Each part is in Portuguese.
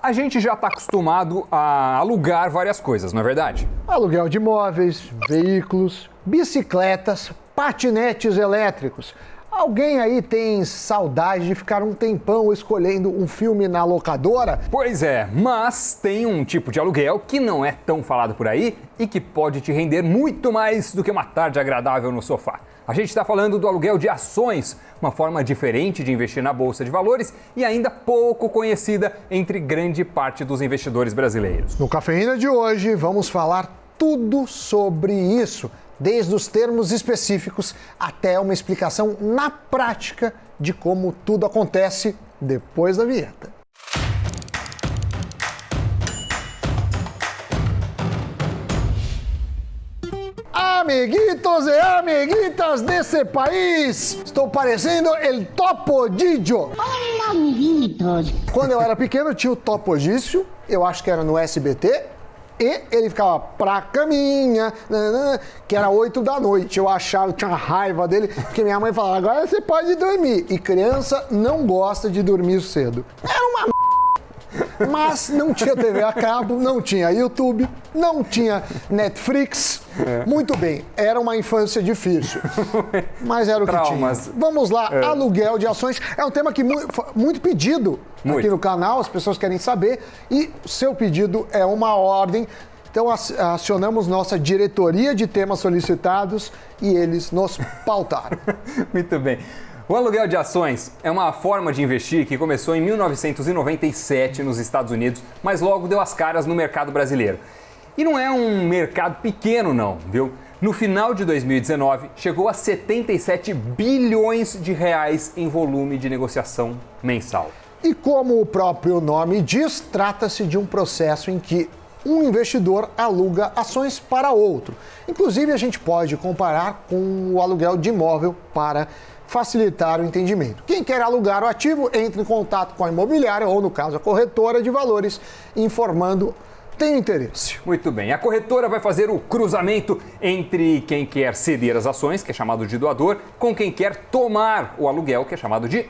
A gente já está acostumado a alugar várias coisas, não é verdade? Aluguel de imóveis, veículos, bicicletas, patinetes elétricos. Alguém aí tem saudade de ficar um tempão escolhendo um filme na locadora? Pois é, mas tem um tipo de aluguel que não é tão falado por aí e que pode te render muito mais do que uma tarde agradável no sofá. A gente está falando do aluguel de ações, uma forma diferente de investir na Bolsa de Valores e ainda pouco conhecida entre grande parte dos investidores brasileiros. No Cafeína de hoje vamos falar tudo sobre isso, desde os termos específicos até uma explicação na prática de como tudo acontece depois da vinheta. Amiguitos e amiguitas desse país, estou parecendo el Topodídio. Olá, amiguitos. Quando eu era pequeno tinha o Topodício, eu acho que era no SBT, e ele ficava pra caminha, que era 8 da noite. Eu achava, eu tinha raiva dele, porque minha mãe falava, agora você pode dormir. E criança não gosta de dormir cedo. Era uma mas não tinha TV a cabo, não tinha YouTube, não tinha Netflix. Muito bem, era uma infância difícil, mas era o que tinha. Vamos lá, aluguel de ações. É um tema que muito pedido aqui no canal, as pessoas querem saber, e seu pedido é uma ordem. Então acionamos nossa diretoria de temas solicitados e eles nos pautaram. Muito bem. O aluguel de ações é uma forma de investir que começou em 1997 nos Estados Unidos, mas logo deu as caras no mercado brasileiro. E não é um mercado pequeno não, viu? No final de 2019, chegou a 77 bilhões de reais em volume de negociação mensal. E como o próprio nome diz, trata-se de um processo em que um investidor aluga ações para outro. Inclusive, a gente pode comparar com o aluguel de imóvel para facilitar o entendimento. Quem quer alugar o ativo, entra em contato com a imobiliária ou, no caso, a corretora de valores, informando tem interesse. Muito bem. A corretora vai fazer o cruzamento entre quem quer ceder as ações, que é chamado de doador, com quem quer tomar o aluguel, que é chamado de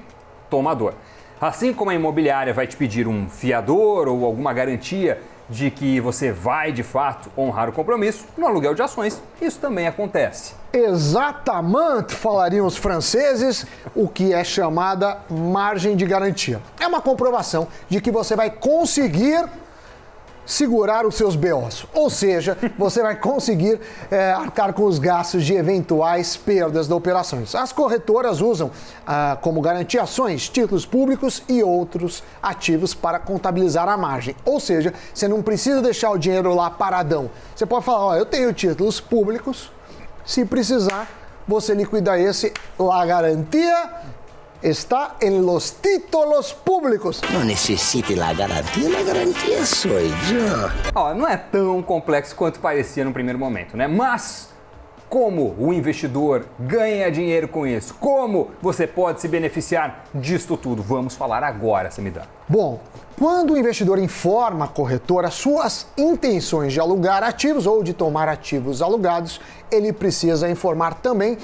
tomador. Assim como a imobiliária vai te pedir um fiador ou alguma garantia de que você vai, de fato, honrar o compromisso, no aluguel de ações, isso também acontece. Exatamente, falariam os franceses, o que é chamada margem de garantia. É uma comprovação de que você vai conseguir segurar os seus BOs, ou seja, você vai conseguir arcar com os gastos de eventuais perdas da operações. As corretoras usam como garantia ações, títulos públicos e outros ativos para contabilizar a margem. Ou seja, você não precisa deixar o dinheiro lá paradão. Você pode falar, ó, eu tenho títulos públicos, se precisar, você liquida esse, a garantia está em los títulos públicos. Não necessite a garantia sou eu. Ó, não é tão complexo quanto parecia no primeiro momento, né? Mas como o investidor ganha dinheiro com isso? Como você pode se beneficiar disto tudo? Vamos falar agora, Samidana. Bom, quando o investidor informa a corretora suas intenções de alugar ativos ou de tomar ativos alugados, ele precisa informar também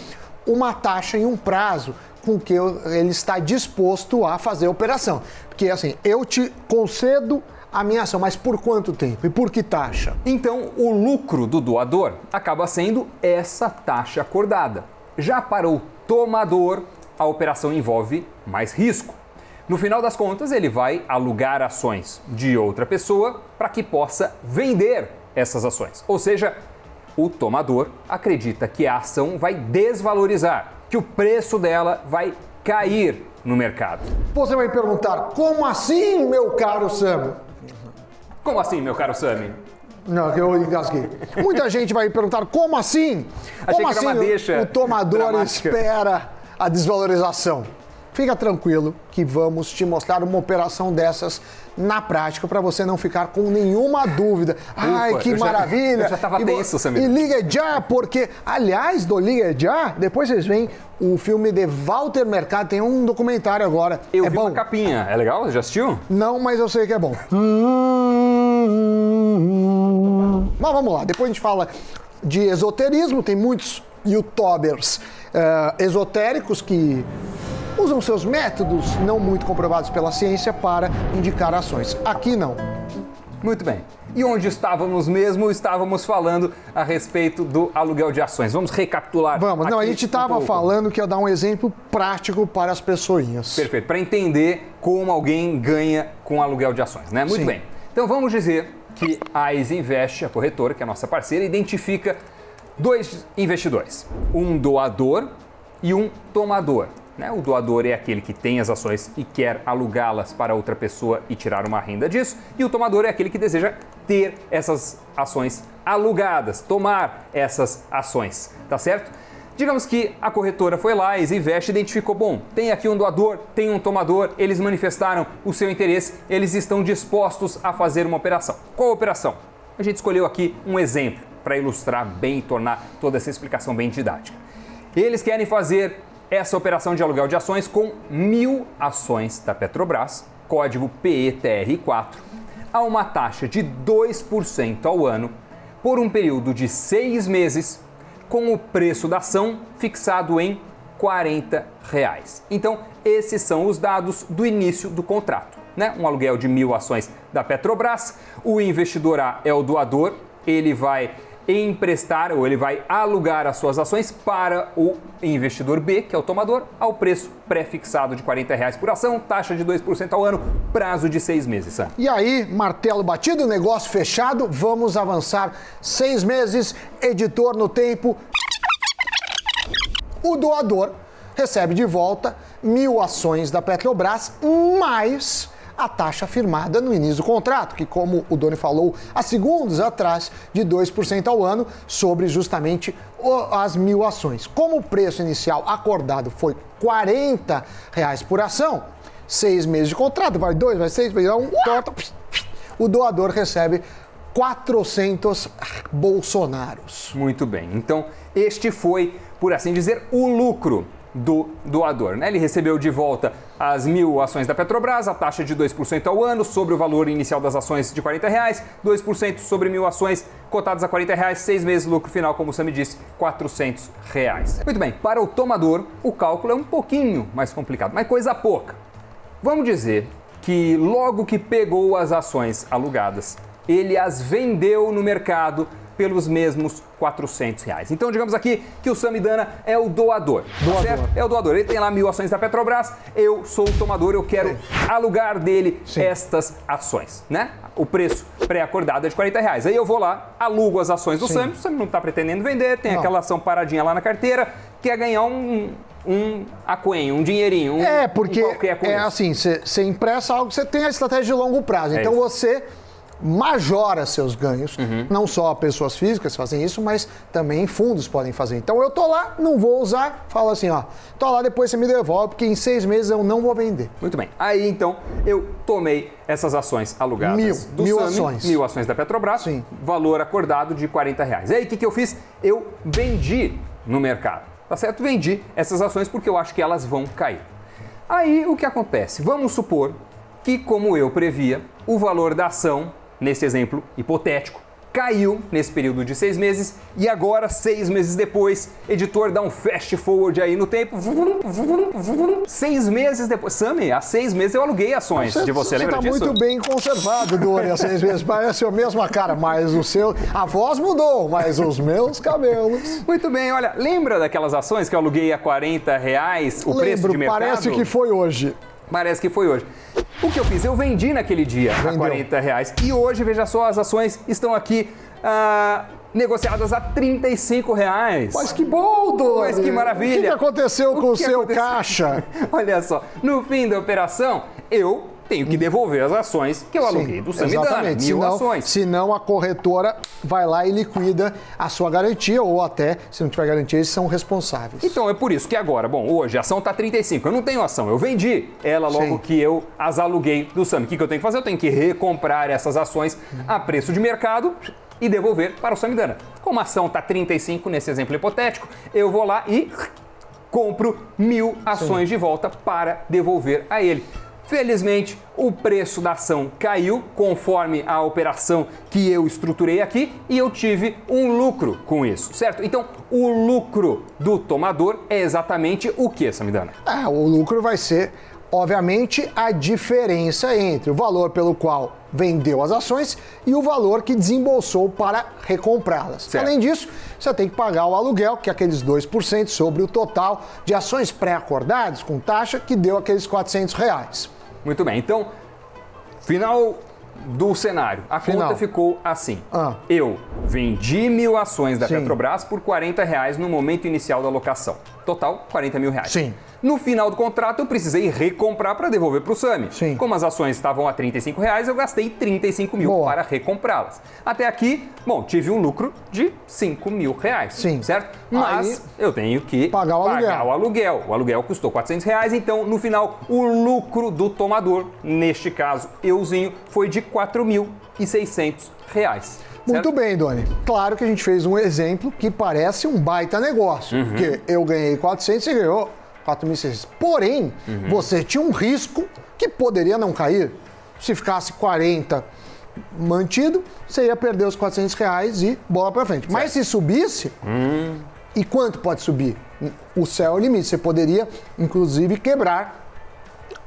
uma taxa e um prazo com que ele está disposto a fazer a operação. Porque assim, eu te concedo a minha ação, mas por quanto tempo e por que taxa? Então, o lucro do doador acaba sendo essa taxa acordada. Já para o tomador, a operação envolve mais risco. No final das contas, ele vai alugar ações de outra pessoa para que possa vender essas ações. Ou seja, o tomador acredita que a ação vai desvalorizar, que o preço dela vai cair no mercado. Você vai perguntar, como assim, meu caro Sam? Como assim, meu caro Sami? Não, que eu engasguei. Muita gente vai perguntar, como assim? Achei Como que era uma deixa o tomador dramática. espera a desvalorização? Fica tranquilo que vamos te mostrar uma operação dessas na prática para você não ficar com nenhuma dúvida. Ai, que maravilha! Eu já estava tenso, Samir. E liga já, porque, aliás, do Liga já, depois vocês veem o filme de Walter Mercado, tem um documentário agora. Eu é vi bom? uma capinha. É legal? Já assistiu? Não, mas eu sei que é bom. Mas vamos lá, depois a gente fala de esoterismo, tem muitos youtubers esotéricos que usam seus métodos não muito comprovados pela ciência para indicar ações. Aqui não. Muito bem. E onde estávamos mesmo? Estávamos falando a respeito do aluguel de ações. Vamos recapitular. Vamos. Não, a aqui gente estava falando que ia dar um exemplo prático para as pessoinhas. Perfeito. Para entender como alguém ganha com aluguel de ações, né? Muito Sim. bem. Então vamos dizer que a Isinvest, a corretora, que é a nossa parceira, identifica 2 investidores. Um doador e um tomador. Né? O doador é aquele que tem as ações e quer alugá-las para outra pessoa e tirar uma renda disso. E o tomador é aquele que deseja ter essas ações alugadas, tomar essas ações, tá certo? Digamos que a corretora foi lá, a Isinvest, identificou, bom, tem aqui um doador, tem um tomador, eles manifestaram o seu interesse, eles estão dispostos a fazer uma operação. Qual operação? A gente escolheu aqui um exemplo para ilustrar bem e tornar toda essa explicação bem didática. Eles querem fazer essa operação de aluguel de ações com 1.000 ações da Petrobras, código PETR4, a uma taxa de 2% ao ano, por um período de 6 meses, com o preço da ação fixado em R$40. Então, esses são os dados do início do contrato, né? Um aluguel de 1.000 ações da Petrobras, o investidor A é o doador, ele vai emprestar ou ele vai alugar as suas ações para o investidor B, que é o tomador, ao preço pré-fixado de R$40 por ação, taxa de 2% ao ano, prazo de 6 meses. Sam. E aí, martelo batido, negócio fechado, vamos avançar 6 meses, editor no tempo. O doador recebe de volta 1.000 ações da Petrobras, mais a taxa firmada no início do contrato, que, como o Doni falou há segundos atrás, de 2% ao ano sobre justamente as 1.000 ações. Como o preço inicial acordado foi R$40 por ação, 6 meses de contrato, vai 2, vai 6, vai 1, torta, o doador recebe 400 bolsonaros. Muito bem, então este foi, por assim dizer, o lucro do doador, né? Ele recebeu de volta as 1.000 ações da Petrobras, a taxa de 2% ao ano sobre o valor inicial das ações de R$40, 2% sobre 1.000 ações cotadas a R$40, 6 meses, lucro final, como o Sam disse, R$400. Muito bem, para o tomador, o cálculo é um pouquinho mais complicado, mas coisa pouca. Vamos dizer que logo que pegou as ações alugadas, ele as vendeu no mercado pelos mesmos R$400. Então, digamos aqui que o Samidana é o doador. Tá certo? É o doador. Ele tem lá 1.000 ações da Petrobras, eu sou o tomador, eu quero alugar dele estas ações, né? O preço pré-acordado é de R$40. Aí eu vou lá, alugo as ações do Sam, o Sam não está pretendendo vender, tem aquela ação paradinha lá na carteira, quer ganhar um aquém, um dinheirinho, porque assim, você empresta algo que você tem a estratégia de longo prazo. Então você majora seus ganhos, não só pessoas físicas fazem isso, mas também fundos podem fazer. Então eu tô lá, não vou usar, falo assim, ó, tô lá, depois você me devolve, porque em 6 meses eu não vou vender. Muito bem. Aí então eu tomei essas ações alugadas do mil Sami, ações. 1.000 ações da Petrobras, Sim. valor acordado de R$40. Aí o que eu fiz? Eu vendi no mercado, tá certo? Vendi essas ações porque eu acho que elas vão cair. Aí o que acontece? Vamos supor que, como eu previa, o valor da ação, nesse exemplo hipotético, caiu nesse período de 6 meses e agora, 6 meses depois, editor dá um fast forward aí no tempo. 6 meses depois. Sami, há 6 meses eu aluguei ações de você, lembra disso? Você tá muito bem conservado, Doni, há 6 meses. Parece a mesma cara, mas o seu... A voz mudou, mas os meus cabelos... Muito bem, olha, lembra daquelas ações que eu aluguei a R$40, o preço de mercado? Parece que foi hoje. Parece que foi hoje. O que eu fiz? Eu vendi naquele dia a R$40 e hoje, veja só, as ações estão aqui negociadas a R$35. Mas que bom, Doni! Mas que maravilha! O que aconteceu com o seu caixa? Olha só, no fim da operação, eu tenho que devolver as ações que eu aluguei do Samidana, 1.000 ações. Senão a corretora vai lá e liquida a sua garantia, ou até, se não tiver garantia, eles são responsáveis. Então é por isso que agora, bom, hoje a ação está 35, eu não tenho ação, eu vendi ela logo que eu as aluguei do Sami. O que eu tenho que fazer? Eu tenho que recomprar essas ações a preço de mercado e devolver para o Samidana. Como a ação está 35 nesse exemplo hipotético, eu vou lá e compro 1.000 ações de volta para devolver a ele. Felizmente, o preço da ação caiu conforme a operação que eu estruturei aqui e eu tive um lucro com isso, certo? Então, o lucro do tomador é exatamente o que, Samidana? O lucro vai ser, obviamente, a diferença entre o valor pelo qual vendeu as ações e o valor que desembolsou para recomprá-las. Certo. Além disso, você tem que pagar o aluguel, que é aqueles 2% sobre o total de ações pré-acordadas com taxa, que deu aqueles R$400. Muito bem, então, final do cenário. A conta ficou assim. Eu vendi 1.000 ações da Petrobras por R$40 no momento inicial da alocação. Total, R$40 mil. Sim. No final do contrato, eu precisei recomprar para devolver para o Sami. Sim. Como as ações estavam a R$35, eu gastei 35 mil para recomprá-las. Até aqui, bom, tive um lucro de 5 mil reais, certo? Mas eu tenho que pagar o aluguel. O aluguel custou R$400, então no final o lucro do tomador, neste caso euzinho, foi de R$4.600. Muito bem, Doni. Claro que a gente fez um exemplo que parece um baita negócio, porque eu ganhei 400 e ganhou 4.600. Porém, você tinha um risco que poderia não cair. Se ficasse 40 mantido, você ia perder os R$400 e bola pra frente. Mas se subisse, e quanto pode subir? O céu é o limite. Você poderia, inclusive, quebrar.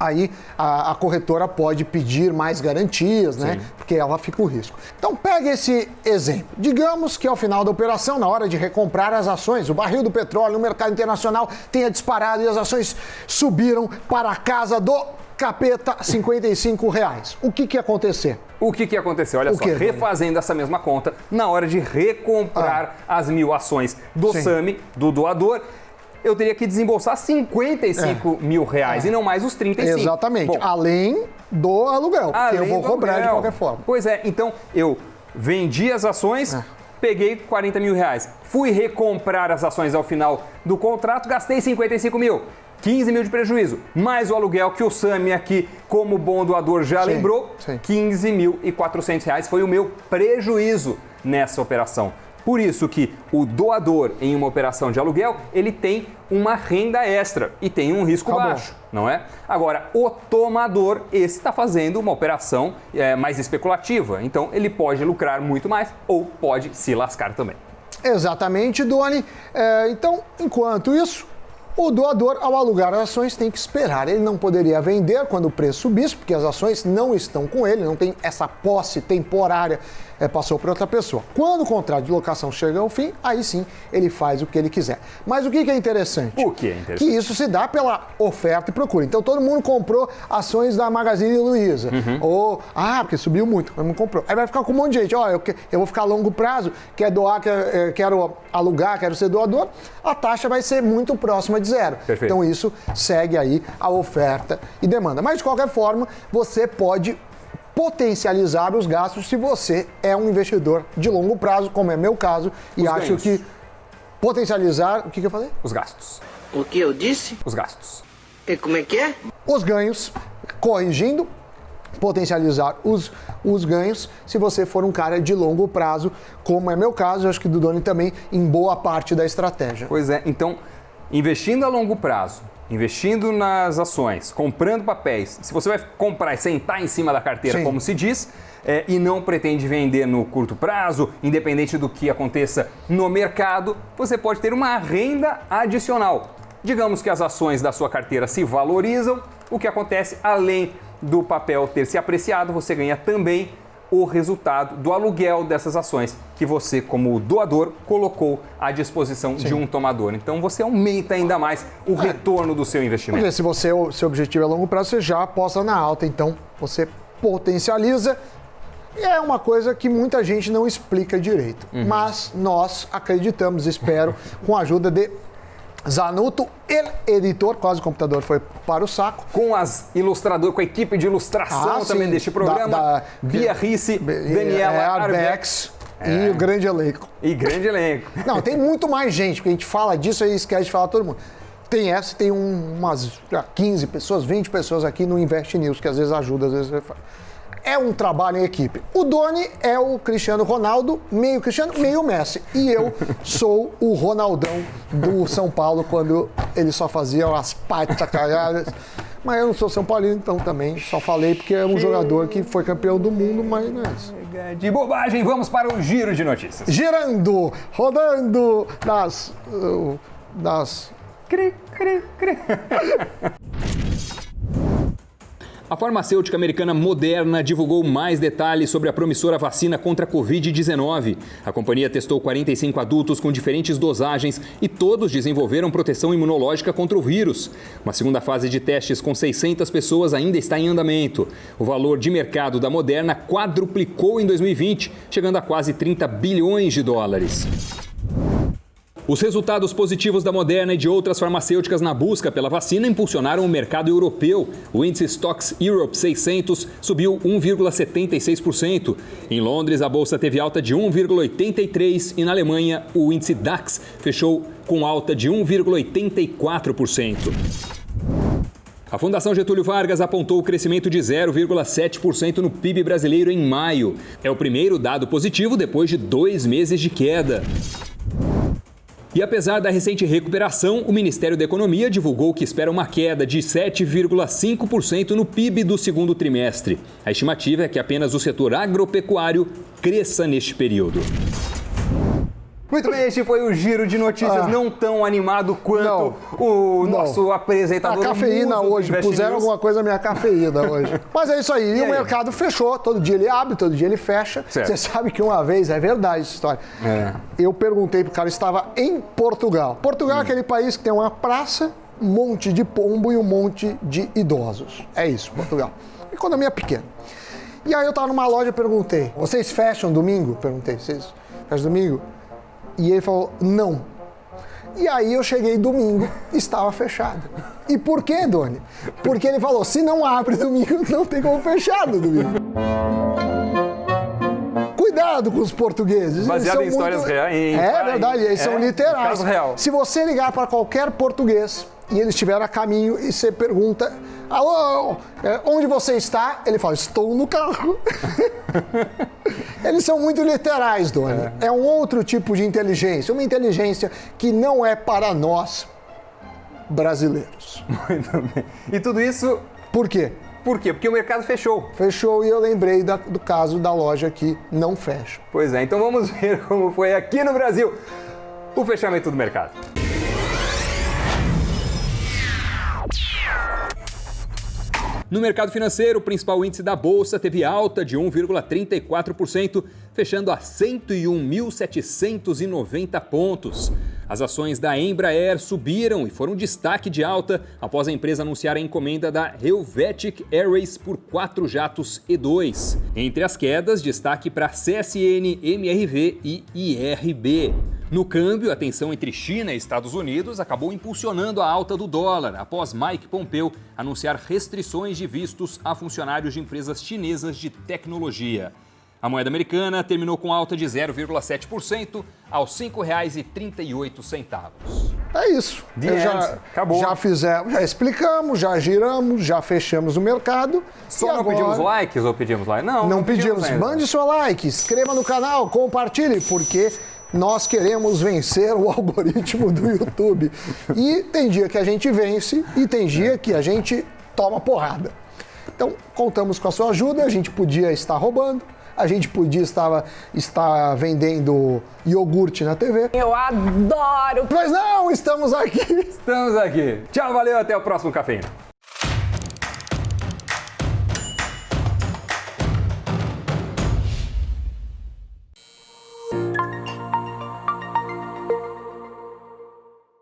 Aí a corretora pode pedir mais garantias, né? Porque ela fica o risco. Então pega esse exemplo. Digamos que ao final da operação, na hora de recomprar as ações, o barril do petróleo no mercado internacional tenha disparado e as ações subiram para a casa do capeta, R$55. O que ia acontecer? O que aconteceu? Olha só, refazendo essa mesma conta, na hora de recomprar as 1.000 ações do Sami, do doador, eu teria que desembolsar 55 mil reais e não mais os 35. Exatamente. Bom, além do aluguel, que eu vou cobrar de qualquer forma. Pois é, então eu vendi as ações, peguei 40 mil reais, fui recomprar as ações ao final do contrato, gastei 55 mil. 15 mil de prejuízo, mais o aluguel que o Sami aqui, como bom doador, já lembrou, 15.400 reais foi o meu prejuízo nessa operação. Por isso que o doador em uma operação de aluguel, ele tem uma renda extra e tem um risco baixo, não é? Agora, o tomador, esse está fazendo uma operação mais especulativa, então ele pode lucrar muito mais ou pode se lascar também. Exatamente, Doni. Então, enquanto isso, o doador, ao alugar as ações, tem que esperar. Ele não poderia vender quando o preço subisse, porque as ações não estão com ele, não tem essa posse temporária, passou para outra pessoa. Quando o contrato de locação chega ao fim, aí sim ele faz o que ele quiser. Mas o que é interessante? O que é interessante? Que isso se dá pela oferta e procura. Então todo mundo comprou ações da Magazine Luiza. Ou, porque subiu muito, todo mundo comprou. Aí vai ficar com um monte de gente, eu vou ficar a longo prazo, quer doar, quero alugar, quero ser doador, a taxa vai ser muito próxima de zero. Perfeito. Então isso segue aí a oferta e demanda. Mas de qualquer forma, você pode potencializar os gastos se você é um investidor de longo prazo, como é meu caso, e acho que potencializar... O que eu falei? Os gastos. O que eu disse? Os gastos. E como é que é? Os ganhos, corrigindo, potencializar os ganhos se você for um cara de longo prazo, como é meu caso, acho que do Doni também, em boa parte da estratégia. Pois é, então, investindo a longo prazo, investindo nas ações, comprando papéis, se você vai comprar e sentar em cima da carteira, como se diz, e não pretende vender no curto prazo, independente do que aconteça no mercado, você pode ter uma renda adicional. Digamos que as ações da sua carteira se valorizam, o que acontece, além do papel ter se apreciado, você ganha também o resultado do aluguel dessas ações que você, como doador, colocou à disposição de um tomador. Então você aumenta ainda mais o retorno do seu investimento. Porque se seu objetivo é longo prazo, você já aposta na alta, então você potencializa. E é uma coisa que muita gente não explica direito. Mas nós acreditamos, espero, com a ajuda de Zanuto, ele editor, quase o computador foi para o saco. Com com a equipe de ilustração também deste programa, Bia Risse, Daniela Arbex e o grande elenco. Não, tem muito mais gente, porque a gente fala disso e esquece de falar todo mundo. Tem umas 15 pessoas, 20 pessoas aqui no Invest News, que às vezes ajuda, às vezes você faz. É um trabalho em equipe. O Doni é o Cristiano Ronaldo, meio Cristiano, meio Messi. E eu sou o Ronaldão do São Paulo, quando ele só fazia umas patas cagadas. Mas eu não sou São Paulino, então também só falei porque é um jogador que foi campeão do mundo, mas não é isso. De bobagem, vamos para o giro de notícias. Girando, rodando das... Cri, cri, cri. A farmacêutica americana Moderna divulgou mais detalhes sobre a promissora vacina contra a Covid-19. A companhia testou 45 adultos com diferentes dosagens e todos desenvolveram proteção imunológica contra o vírus. Uma segunda fase de testes com 600 pessoas ainda está em andamento. O valor de mercado da Moderna quadruplicou em 2020, chegando a quase 30 bilhões de dólares. Os resultados positivos da Moderna e de outras farmacêuticas na busca pela vacina impulsionaram o mercado europeu. O índice Stocks Europe 600 subiu 1,76%. Em Londres, a bolsa teve alta de 1,83% e na Alemanha, o índice DAX fechou com alta de 1,84%. A Fundação Getúlio Vargas apontou o crescimento de 0,7% no PIB brasileiro em maio. É o primeiro dado positivo depois de 2 meses de queda. E apesar da recente recuperação, o Ministério da Economia divulgou que espera uma queda de 7,5% no PIB do segundo trimestre. A estimativa é que apenas o setor agropecuário cresça neste período. Muito bem, este foi o giro de notícias não tão animado quanto o nosso apresentador. A cafeína hoje, puseram News. alguma coisa na minha cafeína hoje. Mas é isso aí, e o mercado fechou, todo dia ele abre, todo dia ele fecha. Certo. Você sabe que uma vez, é verdade essa história, eu perguntei pro cara, estava em Portugal. Portugal é aquele país que tem uma praça, um monte de pombo e um monte de idosos. É isso, Portugal. Economia pequena. E aí eu tava numa loja e perguntei, vocês fecham domingo? Perguntei, vocês fecham domingo? E ele falou, não. E aí eu cheguei domingo, estava fechado. E por quê, Doni? Porque ele falou, se não abre domingo, não tem como fechar no domingo. Cuidado com os portugueses. Baseado em histórias reais. É verdade, eles são literais. Caso real. Se você ligar para qualquer português e ele estiver a caminho e você pergunta, alô, onde você está? Ele fala, estou no carro. Eles são muito literais, Doni. É um outro tipo de inteligência, uma inteligência que não é para nós brasileiros. Muito bem. E tudo isso... Por quê? Por quê? Porque o mercado fechou. Fechou e eu lembrei do caso da loja que não fecha. Pois é, então vamos ver como foi aqui no Brasil o fechamento do mercado. No mercado financeiro, o principal índice da Bolsa teve alta de 1,34%, fechando a 101.790 pontos. As ações da Embraer subiram e foram destaque de alta após a empresa anunciar a encomenda da Helvetic Airways por 4 jatos E2. Entre as quedas, destaque para CSN, MRV e IRB. No câmbio, a tensão entre China e Estados Unidos acabou impulsionando a alta do dólar, após Mike Pompeo anunciar restrições de vistos a funcionários de empresas chinesas de tecnologia. A moeda americana terminou com alta de 0,7% aos R$ 5,38. É isso. Acabou. Já fizemos, já explicamos, já giramos, já fechamos o mercado. Só e não agora... pedimos likes ou pedimos like? Não pedimos. ainda. Mande seu like, inscreva no canal, compartilhe, porque nós queremos vencer o algoritmo do YouTube. E tem dia que a gente vence e tem dia que a gente toma porrada. Então, contamos com a sua ajuda, a gente podia estar roubando, a gente podia estar vendendo iogurte na TV. Eu adoro! Mas não, estamos aqui. Estamos aqui. Tchau, valeu, até o próximo Cafeína.